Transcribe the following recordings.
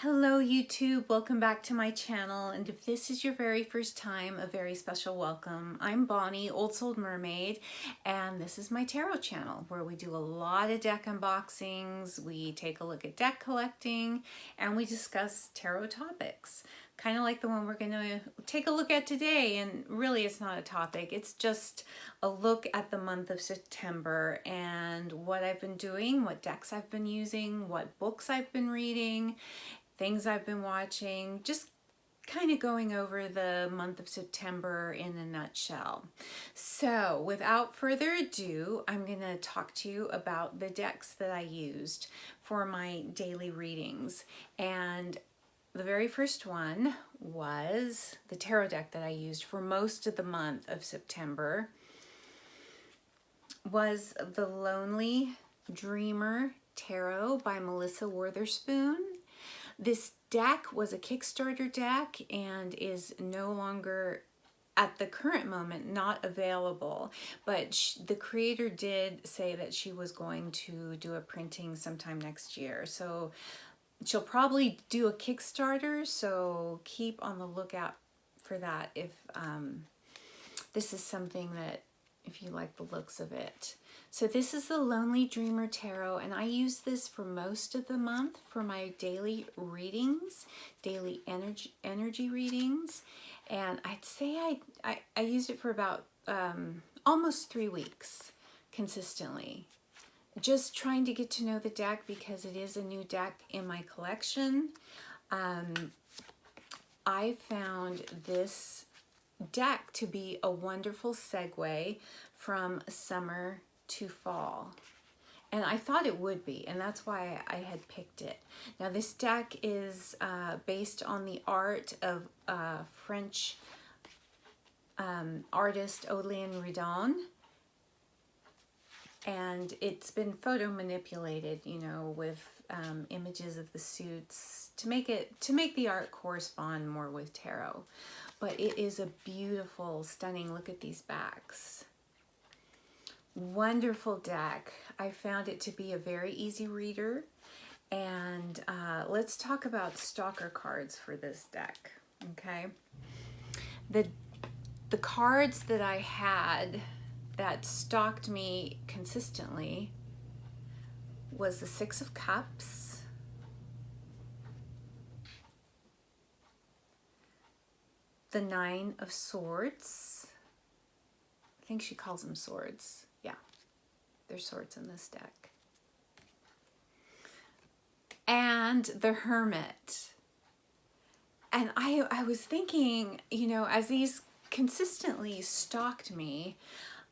Hello YouTube, welcome back to my channel, and if this is your very first time, a very special welcome. I'm Bonnie, Old Soul Mermaid, and this is my tarot channel where we do a lot of deck unboxings, we take a look at deck collecting, and we discuss tarot topics. Kind of like the one we're going to take a look at today, and really it's not a topic, it's just a look at the month of September and what I've been doing, what decks I've been using, what books I've been reading, things I've been watching, just kind of going over the month of September in a nutshell. So without further ado, I'm going to talk to you about the decks that I used for my daily readings. And the very first one was the tarot deck that I used for most of the month of September was the Lonely Dreamer Tarot by Melissa Witherspoon. This deck was a Kickstarter deck and is no longer, at the current moment, not available. But the creator did say that she was going to do a printing sometime next year. So she'll probably do a Kickstarter, so keep on the lookout for that if this is something that, if you like the looks of it. So this is the Lonely Dreamer Tarot, and I use this for most of the month for my daily readings, daily energy readings. And I'd say I used it for about almost 3 weeks consistently. Just trying to get to know the deck because it is a new deck in my collection. I found this deck to be a wonderful segue from summer to fall, and I thought it would be, and that's why I had picked it. Now this deck is based on the art of French artist Odilon Redon, and it's been photo manipulated, you know, with images of the suits to make the art correspond more with tarot. But it is a beautiful, stunning, look at these backs. Wonderful deck. I found it to be a very easy reader. And let's talk about stalker cards for this deck, okay? The cards that I had that stalked me consistently was the Six of Cups, the Nine of Swords. I think she calls them swords. Yeah, there's swords in this deck. And the Hermit. And I was thinking, you know, as these consistently stalked me,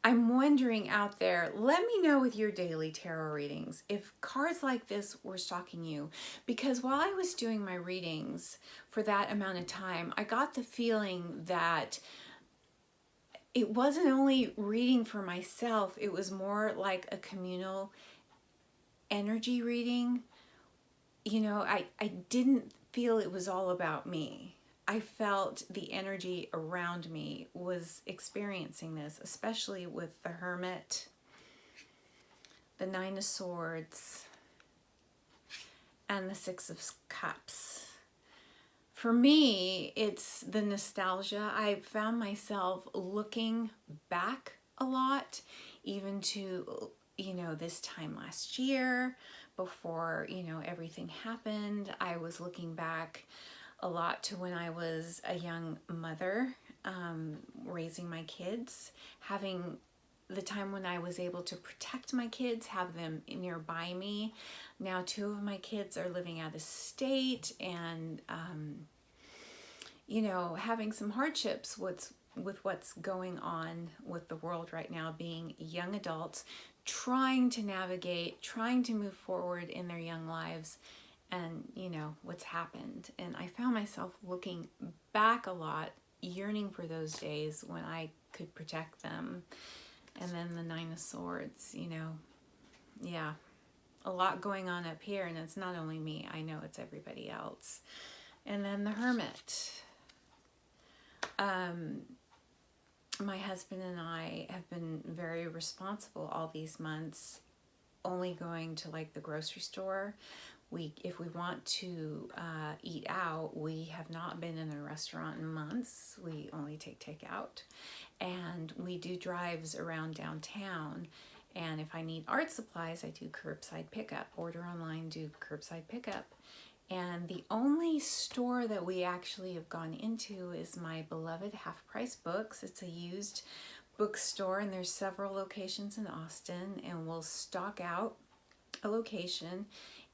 I'm wondering out there, let me know with your daily tarot readings if cards like this were stalking you. Because while I was doing my readings for that amount of time, I got the feeling that it wasn't only reading for myself, it was more like a communal energy reading. You know, I didn't feel it was all about me. I felt the energy around me was experiencing this, especially with the Hermit, the Nine of Swords, and the Six of Cups. For me, it's the nostalgia. I found myself looking back a lot, even to, you know, this time last year before, you know, everything happened. I was looking back a lot to when I was a young mother, raising my kids, having the time when I was able to protect my kids, have them nearby me. Now 2 of my kids are living out of state, and you know, having some hardships with what's going on with the world right now, being young adults, trying to navigate, trying to move forward in their young lives, and you know what's happened. And I found myself looking back a lot, yearning for those days when I could protect them. And then the Nine of Swords, you know, yeah, a lot going on up here, and it's not only me, I know it's everybody else. And then the Hermit. My husband and I have been very responsible all these months, only going to like the grocery store If we want to eat out, we have not been in a restaurant in months. We only take takeout. And we do drives around downtown. And if I need art supplies, I do curbside pickup. Order online, do curbside pickup. And the only store that we actually have gone into is my beloved Half Price Books. It's a used bookstore, and there's several locations in Austin, and we'll stock out a location.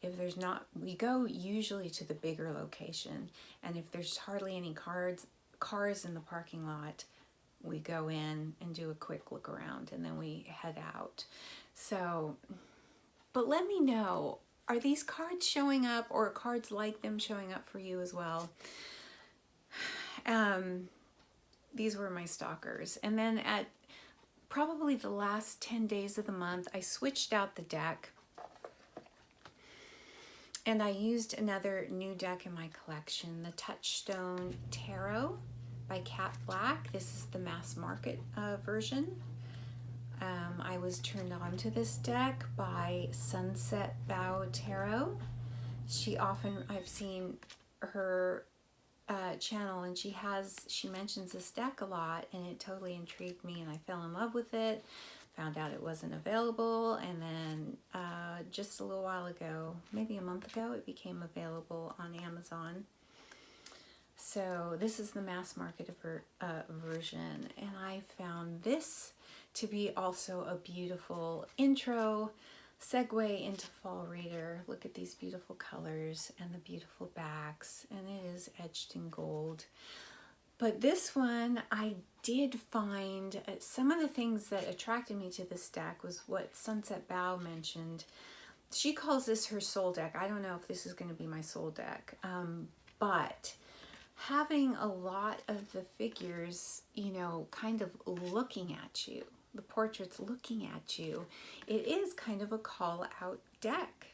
If there's not, we go usually to the bigger location, and if there's hardly any cars in the parking lot, we go in and do a quick look around, and then we head out. So, but let me know, are these cards showing up, or cards like them showing up for you as well? These were my stalkers. And then at probably the last 10 days of the month, I switched out the deck. And I used another new deck in my collection, the Touchstone Tarot by Cat Black. This is the mass market version. I was turned on to this deck by Sunset Bow Tarot. I've seen her channel, and she mentions this deck a lot, and it totally intrigued me, and I fell in love with it. Found out it wasn't available, and then just a little while ago, maybe a month ago, it became available on Amazon. So this is the mass market version, and I found this to be also a beautiful intro segue into fall reader. Look at these beautiful colors and the beautiful backs, and it is edged in gold. But this one, I did find some of the things that attracted me to this deck was what Sunset Bow mentioned. She calls this her soul deck. I don't know if this is going to be my soul deck, but having a lot of the figures, kind of looking at you, the portraits looking at you, it is kind of a call out deck.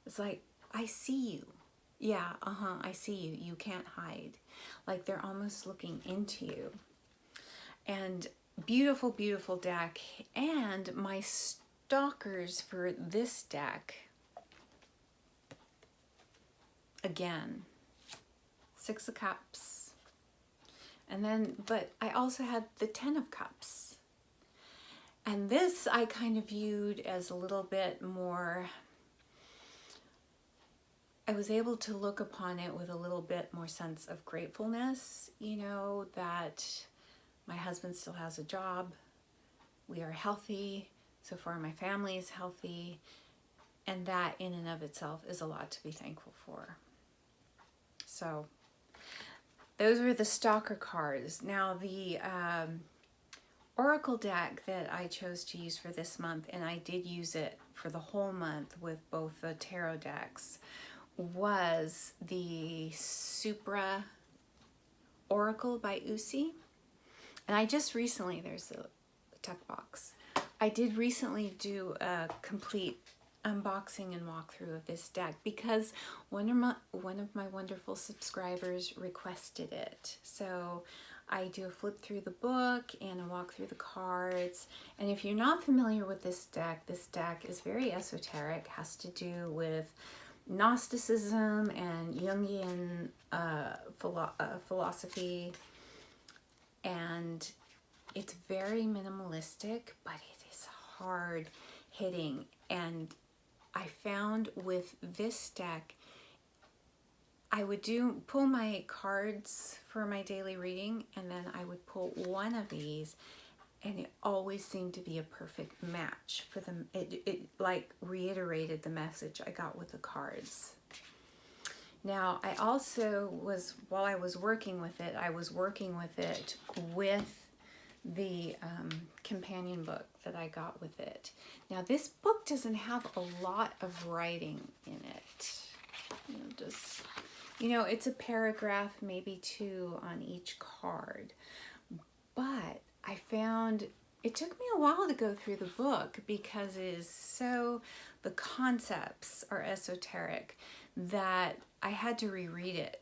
It's like, I see you. Yeah, I see you. You can't hide. Like they're almost looking into you. And beautiful, beautiful deck. And my stalkers for this deck, again, Six of Cups. And then, but I also had the Ten of Cups. And this I kind of viewed as a little bit more, I was able to look upon it with a little bit more sense of gratefulness, that my husband still has a job, we are healthy, so far my family is healthy, and that in and of itself is a lot to be thankful for. So those were the stalker cards. Now the Oracle deck that I chose to use for this month, and I did use it for the whole month with both the tarot decks, was the Supra Oracle by Usi. And I just recently, there's a tuck box. I did recently do a complete unboxing and walkthrough of this deck because one of my wonderful subscribers requested it. So I do a flip through the book and a walk through the cards. And if you're not familiar with this deck is very esoteric, has to do with Gnosticism and Jungian philosophy, and it's very minimalistic, but it is hard hitting. And I found with this deck, I would pull my cards for my daily reading, and then I would pull one of these, and it always seemed to be a perfect match for them. It like reiterated the message I got with the cards. Now, I also while I was working with it, I was working with it with the companion book that I got with it. Now, this book doesn't have a lot of writing in it. It's a paragraph, maybe two on each card. But I found it took me a while to go through the book because the concepts are esoteric that I had to reread it.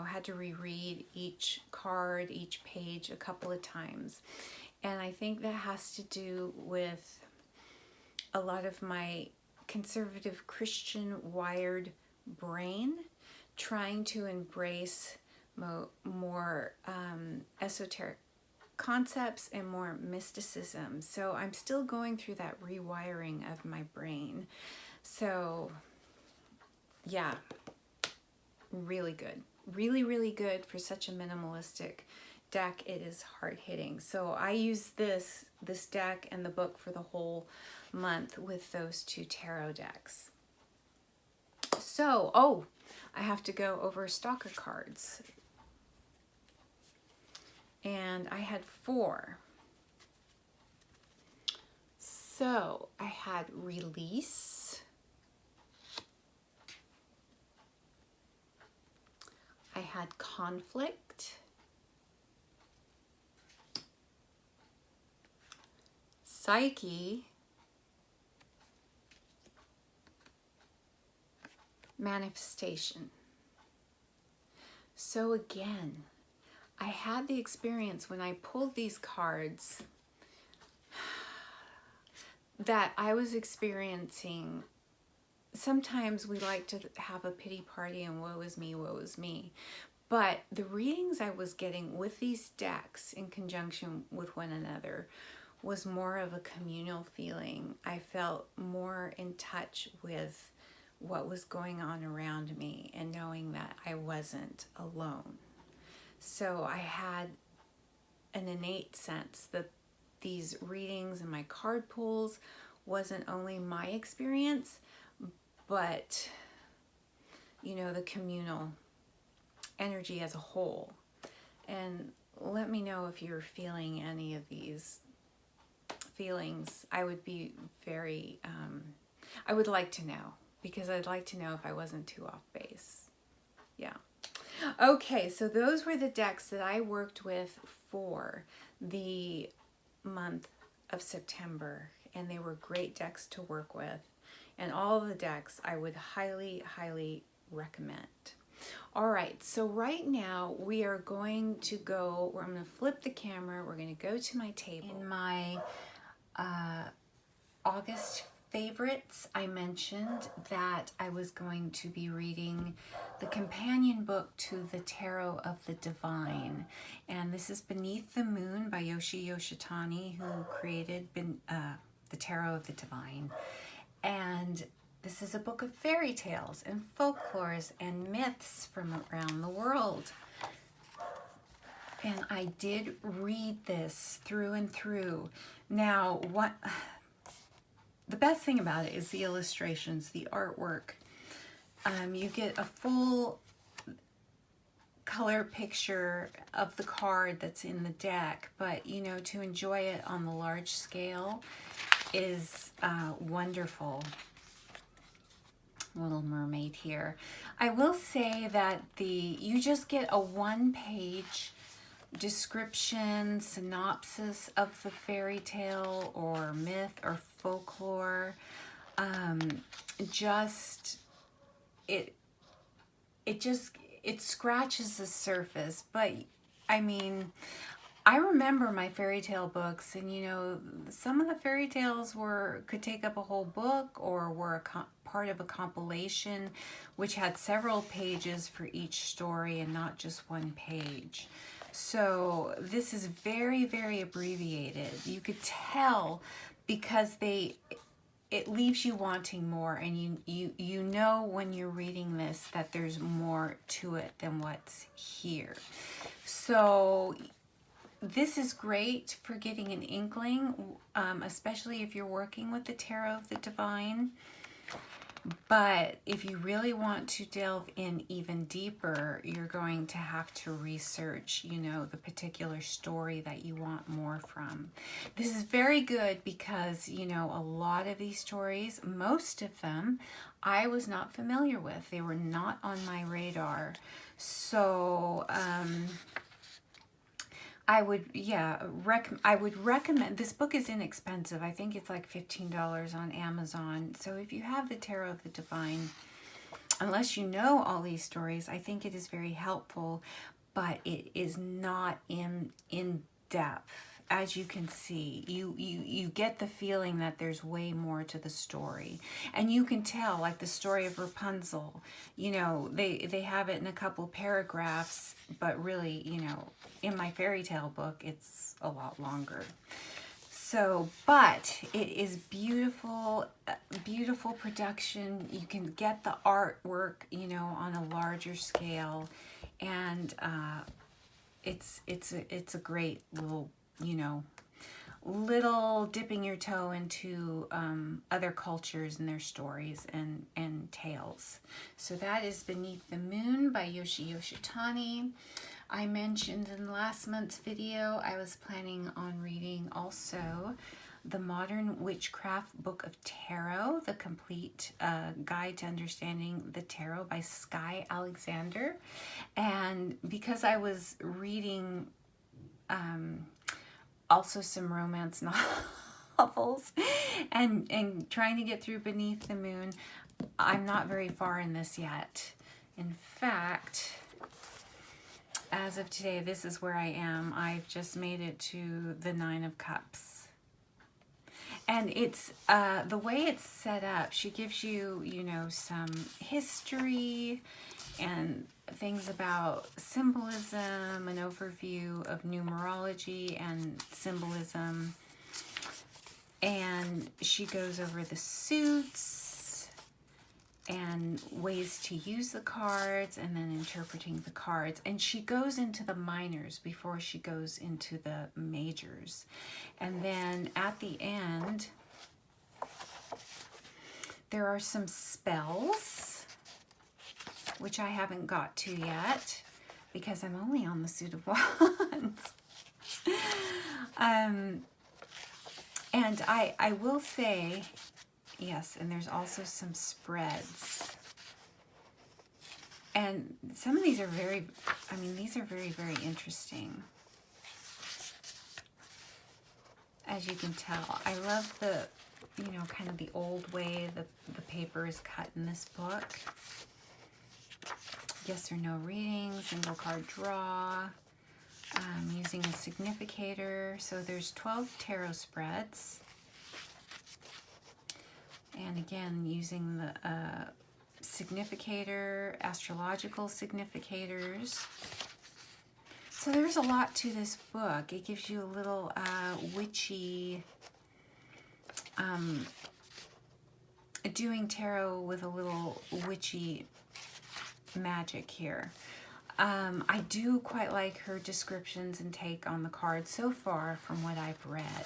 Had to reread each card, each page a couple of times. And I think that has to do with a lot of my conservative Christian wired brain, trying to embrace more esoteric concepts and more mysticism. So I'm still going through that rewiring of my brain. So yeah, really good. Really, really good for such a minimalistic deck. It is hard hitting. So I use this deck and the book for the whole month with those two tarot decks. So, oh, I have to go over stalker cards. And I had 4. So I had release. I had conflict. Psyche. Manifestation. So again, I had the experience when I pulled these cards that I was experiencing. Sometimes we like to have a pity party and woe is me, woe is me. But the readings I was getting with these decks in conjunction with one another was more of a communal feeling. I felt more in touch with what was going on around me and knowing that I wasn't alone. So I had an innate sense that these readings and my card pulls wasn't only my experience, but, you know, the communal energy as a whole. And let me know if you're feeling any of these feelings. I would be very, I would like to know, because I'd like to know if I wasn't too off base. Yeah. Okay, so those were the decks that I worked with for the month of September, and they were great decks to work with. And all of the decks I would highly, highly recommend. All right, so right now we are going to go, I'm going to flip the camera, we're going to go to my table. In my August favorites, I mentioned that I was going to be reading the companion book to the Tarot of the Divine. And this is Beneath the Moon by Yoshi Yoshitani, who created the Tarot of the Divine. And this is a book of fairy tales and folklores and myths from around the world. And I did read this through and through. Now, the best thing about it is the illustrations, the artwork. You get a full color picture of the card that's in the deck, but you know, to enjoy it on the large scale is wonderful. Little Mermaid here. I will say that you just get a one-page description, synopsis of the fairy tale or myth or folklore. It scratches the surface, but I mean, I remember my fairy tale books, and you know, some of the fairy tales could take up a whole book, or were part of a compilation which had several pages for each story and not just one page. So this is very, very abbreviated. You could tell because it leaves you wanting more, and you know when you're reading this that there's more to it than what's here. So this is great for getting an inkling, especially if you're working with the Tarot of the Divine. But if you really want to delve in even deeper, you're going to have to research, you know, the particular story that you want more from. This is very good because, you know, a lot of these stories, most of them, I was not familiar with. They were not on my radar. So, I would recommend, this book is inexpensive. I think it's like $15 on Amazon. So if you have the Tarot of the Divine, unless you know all these stories, I think it is very helpful, but it is not in depth as you can see, you get the feeling that there's way more to the story. And you can tell, like the story of Rapunzel, you know, they have it in a couple paragraphs, but really, you know, in my fairy tale book, it's a lot longer. So, but it is beautiful, beautiful production. You can get the artwork, you know, on a larger scale, and it's a great little, you know, little dipping your toe into other cultures and their stories and tales. So that is Beneath the Moon by Yoshi Yoshitani. I mentioned in last month's video I was planning on reading also the Modern Witchcraft Book of Tarot, the complete guide to understanding the tarot by Sky Alexander. And because I was reading also some romance novels and trying to get through Beneath the Moon, I'm not very far in this yet. In fact, as of today, this is where I am. I've just made it to the 9 of Cups. And it's, the way it's set up, she gives you, you know, some history and things about symbolism, an overview of numerology and symbolism. And she goes over the suits and ways to use the cards, and then interpreting the cards. And she goes into the minors before she goes into the majors. And then at the end, there are some spells, which I haven't got to yet because I'm only on the Suit of Wands. And I will say, yes, and there's also some spreads. And some of these are very, I mean, these are very, very interesting. As you can tell, I love the, you know, kind of the old way the paper is cut in this book. Yes or no reading, single card draw, using a significator. So there's 12 tarot spreads. And again, using the significator, astrological significators. So there's a lot to this book. It gives you a little witchy, doing tarot with a little witchy magic here. I do quite like her descriptions and take on the cards so far from what I've read.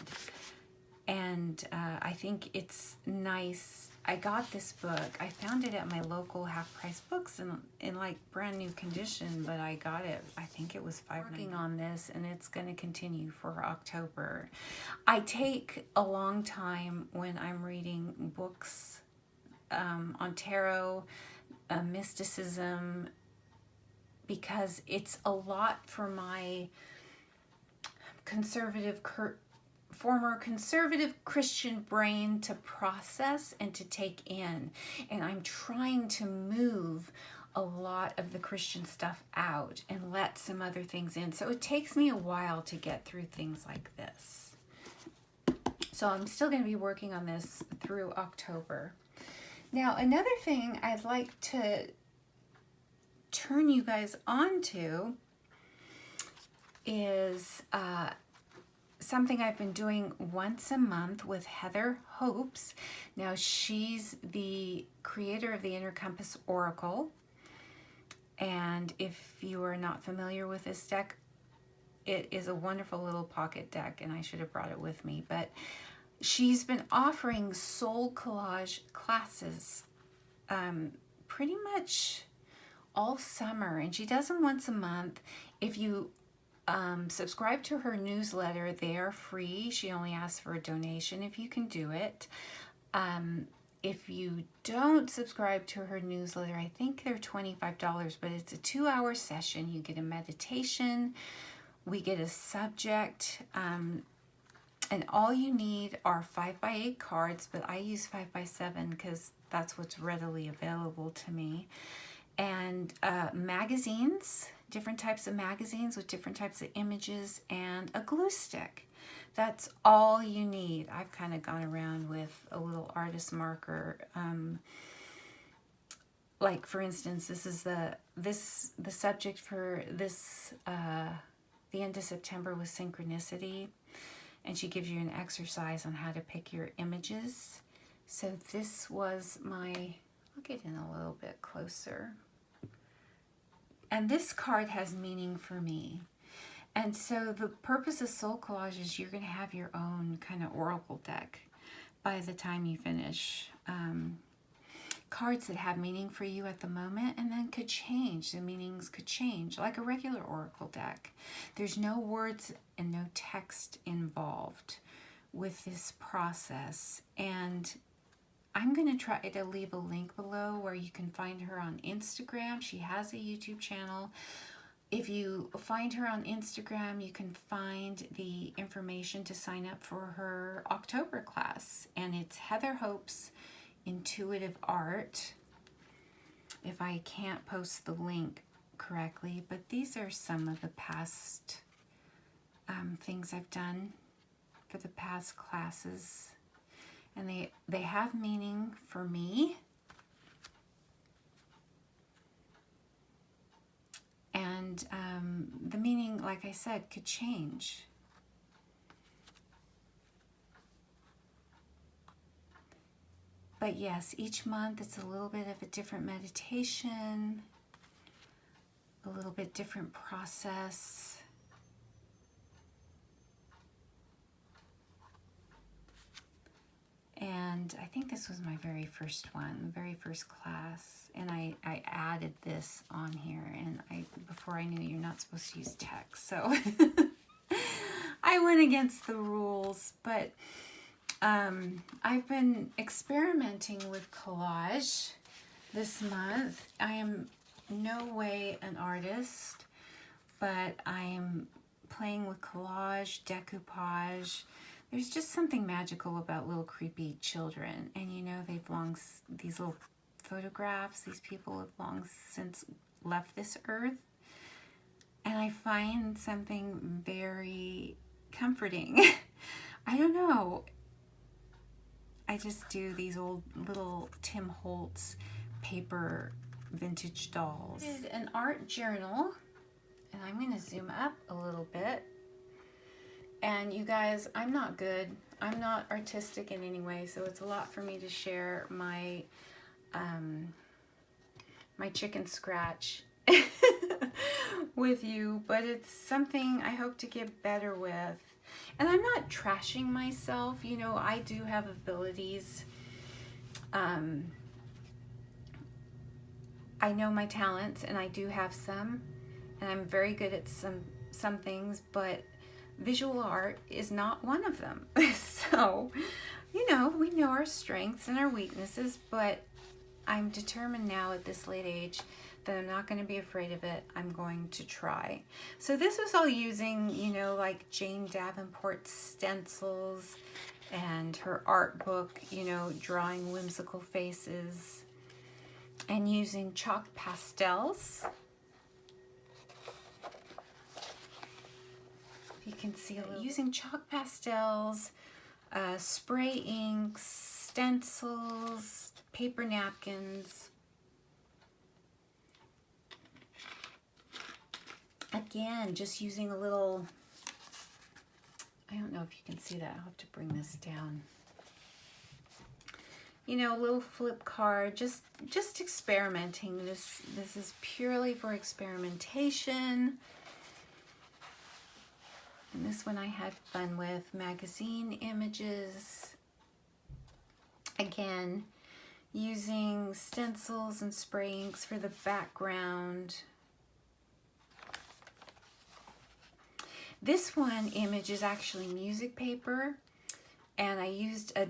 And I think it's nice. I got this book. I found it at my local half-price books in like brand new condition, but I got it, I think it was $5.99. Working on this, and it's going to continue for October. I take a long time when I'm reading books on tarot, mysticism, because it's a lot for my former conservative Christian brain to process and to take in. And I'm trying to move a lot of the Christian stuff out and let some other things in. So it takes me a while to get through things like this. So I'm still going to be working on this through October. Now, another thing I'd like to turn you guys on to is something I've been doing once a month with Heather Hoeps. Now, she's the creator of the Inner Compass Oracle. And if you are not familiar with this deck, it is a wonderful little pocket deck, and I should have brought it with me. But she's been offering soul collage classes pretty much all summer, and she does them once a month. If you subscribe to her newsletter, they are free. She only asks for a donation if you can do it. If you don't subscribe to her newsletter, I think they're $25, but it's a 2-hour session. You get a meditation, we get a subject, and all you need are 5x8 cards, but I use 5x7 because that's what's readily available to me. And magazines, different types of magazines with different types of images, and a glue stick. That's all you need. I've kind of gone around with a little artist marker. Like for instance, this is the subject for this the end of September was synchronicity, and she gives you an exercise on how to pick your images. So this was my, I'll get in a little bit closer. And this card has meaning for me. And so the purpose of Soul Collage is you're going to have your own kind of oracle deck by the time you finish. Cards that have meaning for you at the moment and then could change. The meanings could change like a regular oracle deck. There's no words and no text involved with this process. And I'm going to try to leave a link below where you can find her on Instagram. She has a YouTube channel. If you find her on Instagram, you can find the information to sign up for her October class. And it's Heather Hoeps Intuitive Art. If I can't post the link correctly, but these are some of the past things I've done for the past classes. And they have meaning for me. And the meaning, like I said, could change. But yes, each month it's a little bit of a different meditation, a little bit different process. And I think this was my very first one, very first class. And I added this on here, and before I knew you're not supposed to use text. So I went against the rules, but I've been experimenting with collage this month. I am no way an artist, but I am playing with collage, decoupage. There's just something magical about little creepy children. And you know, these little photographs, these people have long since left this earth. And I find something very comforting. I don't know. I just do these old little Tim Holtz paper vintage dolls. I did an art journal, and I'm going to zoom up a little bit. And you guys, I'm not good. I'm not artistic in any way, so it's a lot for me to share my my chicken scratch with you, but it's something I hope to get better with. And I'm not trashing myself. You know, I do have abilities. I know my talents, and I do have some, and I'm very good at some things, but visual art is not one of them. So, you know, we know our strengths and our weaknesses, but I'm determined now at this late age that I'm not going to be afraid of it. I'm going to try. So this was all using, you know, like Jane Davenport's stencils and her art book, you know, drawing whimsical faces, and using chalk pastels. You can see a little, using chalk pastels, spray inks, stencils, paper napkins. Again, just using a little, I don't know if you can see that. I'll have to bring this down. You know, a little flip card, just experimenting. This is purely for experimentation. And this one I had fun with. Magazine images. Again, using stencils and spray inks for the background. This one image is actually music paper, and I used a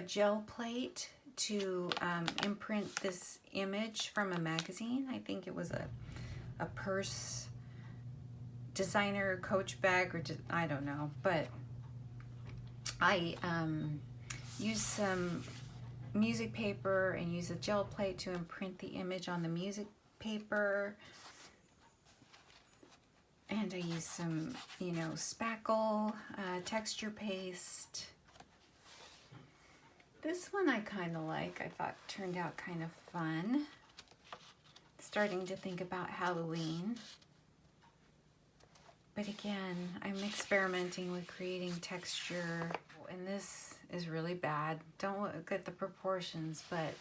gel plate to imprint this image from a magazine. I think it was a purse, designer Coach bag, or I don't know, but I used some music paper and used a gel plate to imprint the image on the music paper. And I use some, you know, spackle, texture paste. This one I kind of like. I thought turned out kind of fun. Starting to think about Halloween. But again, I'm experimenting with creating texture. And this is really bad. Don't look at the proportions, but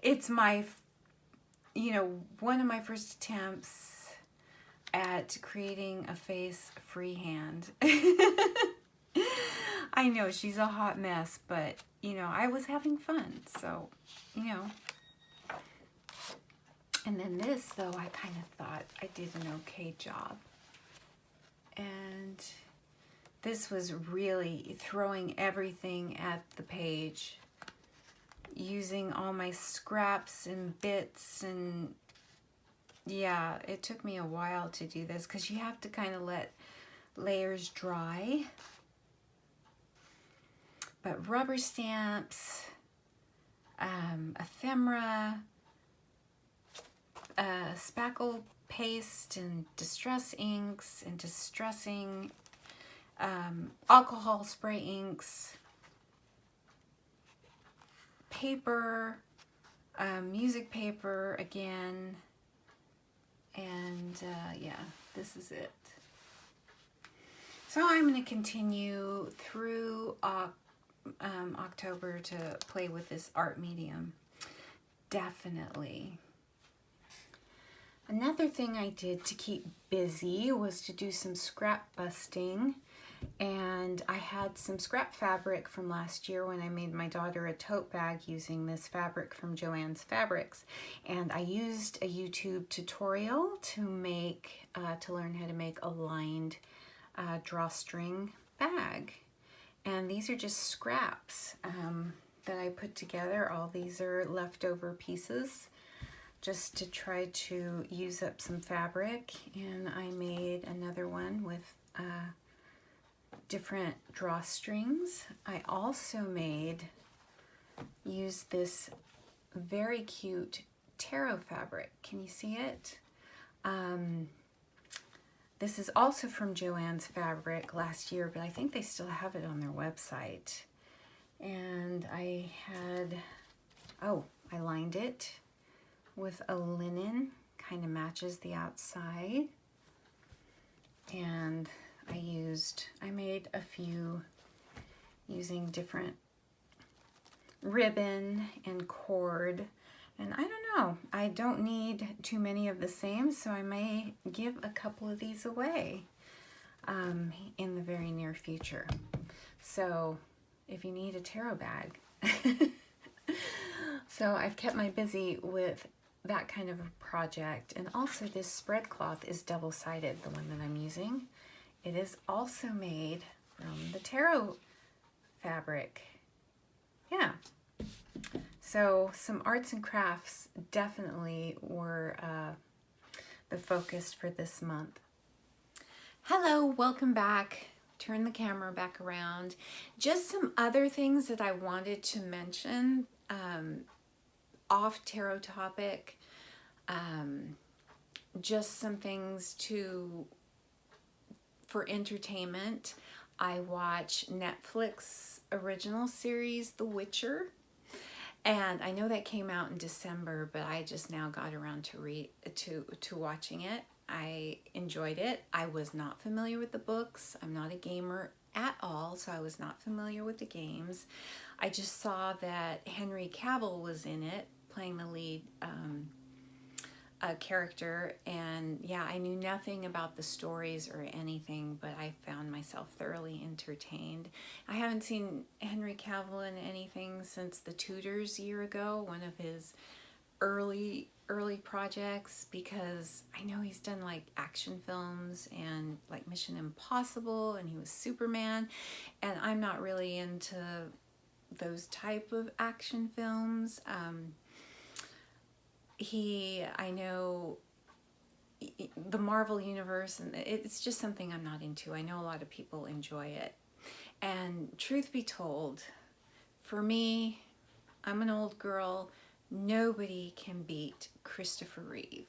it's my, you know, one of my first attempts at creating a face freehand. I know she's a hot mess, but, you know, I was having fun, so, you know. And then this, though, I kind of thought I did an okay job. And this was really throwing everything at the page, using all my scraps and bits, and yeah, it took me a while to do this because you have to kind of let layers dry. But rubber stamps, ephemera, spackle paste, and distress inks, and distressing alcohol spray inks, paper, music paper again, and yeah, this is it. So I'm going to continue through October to play with this art medium. Definitely. Another thing I did to keep busy was to do some scrap busting, and I had some scrap fabric from last year when I made my daughter a tote bag using this fabric from Joann's Fabrics, and I used a YouTube tutorial to make to learn how to make a lined drawstring bag. And these are just scraps that I put together. All these are leftover pieces just to try to use up some fabric. And I made another one with different drawstrings. I also used this very cute tarot fabric. Can you see it? This is also from Joann's Fabric last year, but I think they still have it on their website. And I lined it with a linen, kind of matches the outside. And I made a few using different ribbon and cord. And I don't know, I don't need too many of the same, so I may give a couple of these away in the very near future. So if you need a tarot bag. So I've kept my busy with that kind of a project. And also this spread cloth is double-sided, the one that I'm using. It is also made from the tarot fabric. Yeah. So some arts and crafts definitely were the focus for this month. Hello, welcome back. Turn the camera back around. Just some other things that I wanted to mention off tarot topic. Just some things for entertainment. I watch Netflix original series The Witcher. And I know that came out in December, but I just now got around to watching it. I enjoyed it. I was not familiar with the books. I'm not a gamer at all, so I was not familiar with the games. I just saw that Henry Cavill was in it, playing the lead character, and yeah, I knew nothing about the stories or anything, but I found myself thoroughly entertained. I haven't seen Henry Cavill in anything since The Tudors year ago, one of his early projects, because I know he's done like action films and like Mission Impossible, and he was Superman, and I'm not really into those type of action films. I know the Marvel universe, and it's just something I'm not into. I know a lot of people enjoy it. And truth be told, for me, I'm an old girl. Nobody can beat Christopher Reeve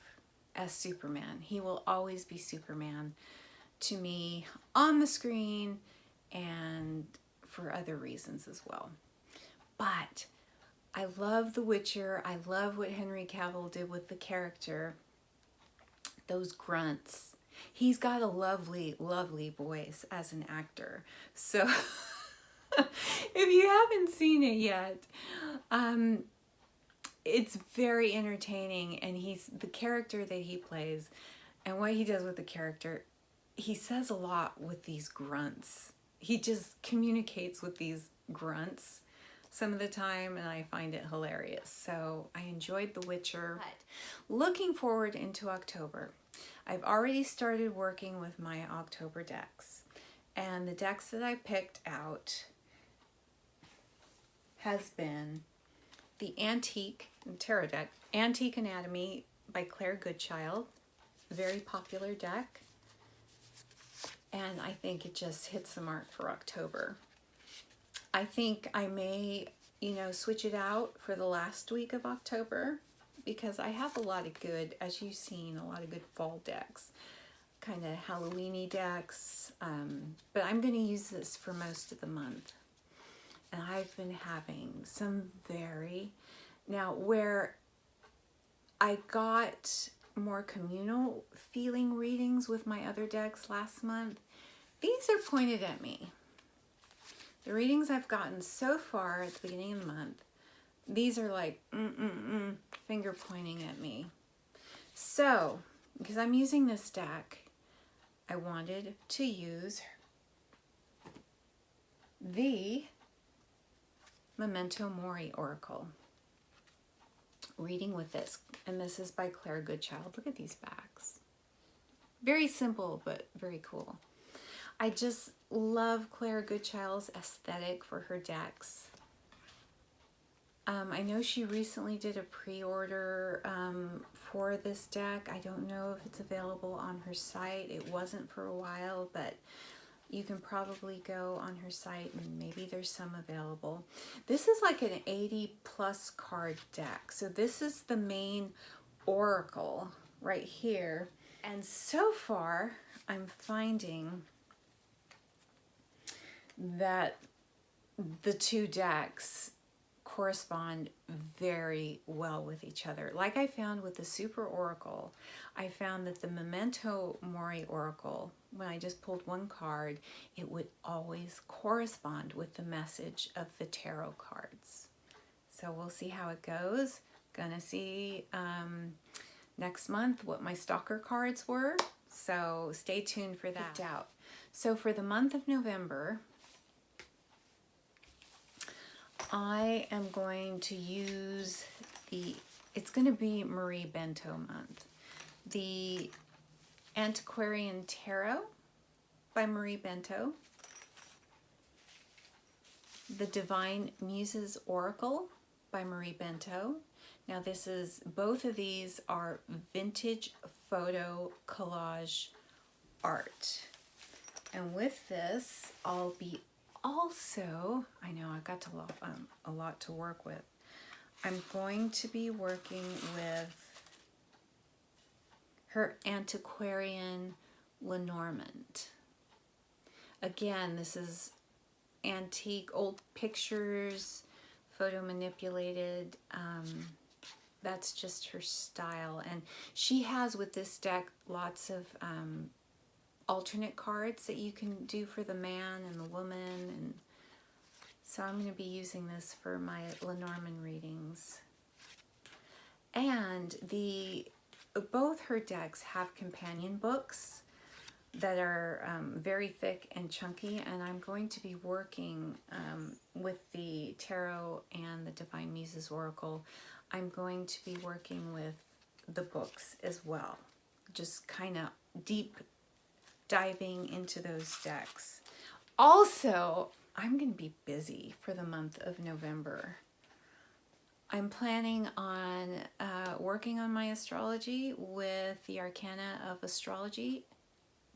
as Superman. He will always be Superman to me on the screen and for other reasons as well. But I love The Witcher. I love what Henry Cavill did with the character. Those grunts. He's got a lovely, lovely voice as an actor. So if you haven't seen it yet, it's very entertaining, and the character that he plays and what he does with the character, he says a lot with these grunts. He just communicates with these grunts some of the time, and I find it hilarious. So I enjoyed The Witcher. But looking forward into October, I've already started working with my October decks, and the decks that I picked out has been the Antique Tarot deck, Antique Anatomy by Claire Goodchild, very popular deck, and I think it just hits the mark for October. I think I may, switch it out for the last week of October, because I have a lot of good, as you've seen, a lot of good fall decks, kind of Halloween-y decks, but I'm going to use this for most of the month. And I've been having some now where I got more communal feeling readings with my other decks last month, these are pointed at me. The readings I've gotten so far at the beginning of the month, these are like, finger pointing at me. So, because I'm using this deck, I wanted to use the Memento Mori Oracle reading with this, and this is by Claire Goodchild. Look at these backs. Very simple, but very cool. I just love Claire Goodchild's aesthetic for her decks. I know she recently did a pre-order for this deck. I don't know if it's available on her site. It wasn't for a while, but you can probably go on her site and maybe there's some available. This is like an 80 plus card deck. So this is the main oracle right here. And so far, I'm finding that the two decks correspond very well with each other. Like I found with the Supra Oracle, I found that the Memento Mori Oracle, when I just pulled one card, it would always correspond with the message of the tarot cards. So we'll see how it goes. Gonna see next month what my stalker cards were. So stay tuned for that. So for the month of November, I am going to use it's going to be Marie Bento month. The Antiquarian Tarot by Marie Bento. The Divine Muses Oracle by Marie Bento. Now both of these are vintage photo collage art. And with this, I'll be also, I know I've got a lot to work with. I'm going to be working with her Antiquarian Lenormand. Again, this is antique, old pictures, photo manipulated. That's just her style. And she has with this deck lots of alternate cards that you can do for the man and the woman, and so I'm going to be using this for my Lenormand readings. And both her decks have companion books that are very thick and chunky, and I'm going to be working with the Tarot and the Divine Muses Oracle. I'm going to be working with the books as well, just kind of deep diving into those decks. Also, I'm going to be busy for the month of November. I'm planning on working on my astrology with the Arcana of Astrology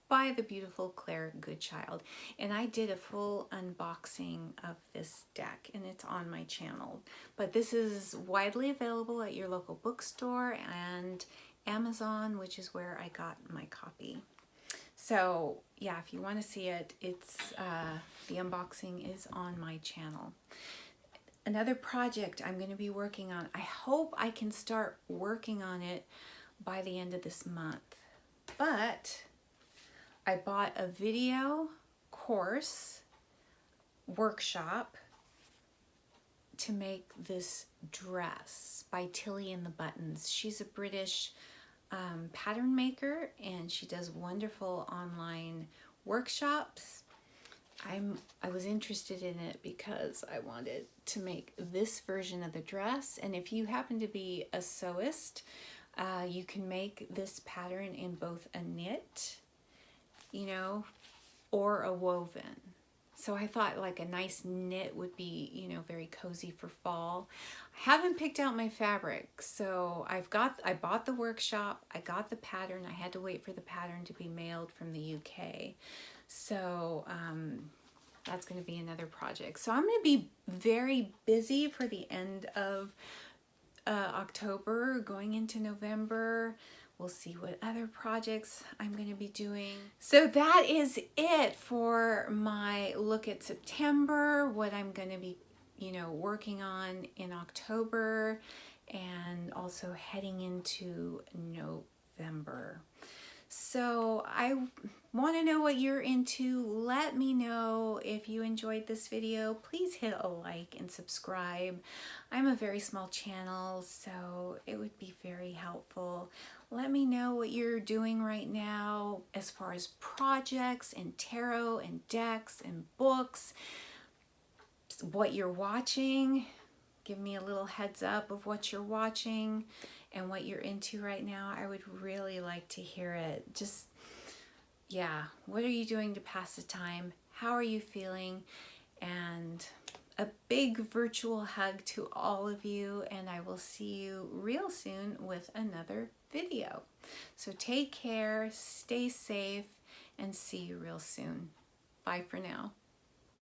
by the beautiful Claire Goodchild. And I did a full unboxing of this deck, and it's on my channel. But this is widely available at your local bookstore and Amazon, which is where I got my copy. So yeah, if you want to see it, it's the unboxing is on my channel. Another project I'm going to be working on, I hope I can start working on it by the end of this month. But I bought a video course workshop to make this dress by Tilly and the Buttons. She's a British pattern maker, and she does wonderful online workshops. I was interested in it because I wanted to make this version of the dress, and if you happen to be a sewist, you can make this pattern in both a knit, you know, or a woven. So I thought like a nice knit would be, you know, very cozy for fall. I haven't picked out my fabric, so I bought the workshop, I got the pattern. I had to wait for the pattern to be mailed from the UK. So that's going to be another project. So I'm going to be very busy for the end of October, going into November. We'll see what other projects I'm going to be doing. So that is it for my look at September, what I'm going to be, you know, working on in October, and also heading into November. So I want to know what you're into. Let me know if you enjoyed this video. Please hit a like and subscribe. I'm a very small channel, so it would be very helpful. Let me know what you're doing right now as far as projects and tarot and decks and books, what you're watching. Give me a little heads up of what you're watching and what you're into right now. I would really like to hear it. Just, yeah, what are you doing to pass the time? How are you feeling? And a big virtual hug to all of you, and I will see you real soon with another video. So take care, stay safe, and see you real soon. Bye for now.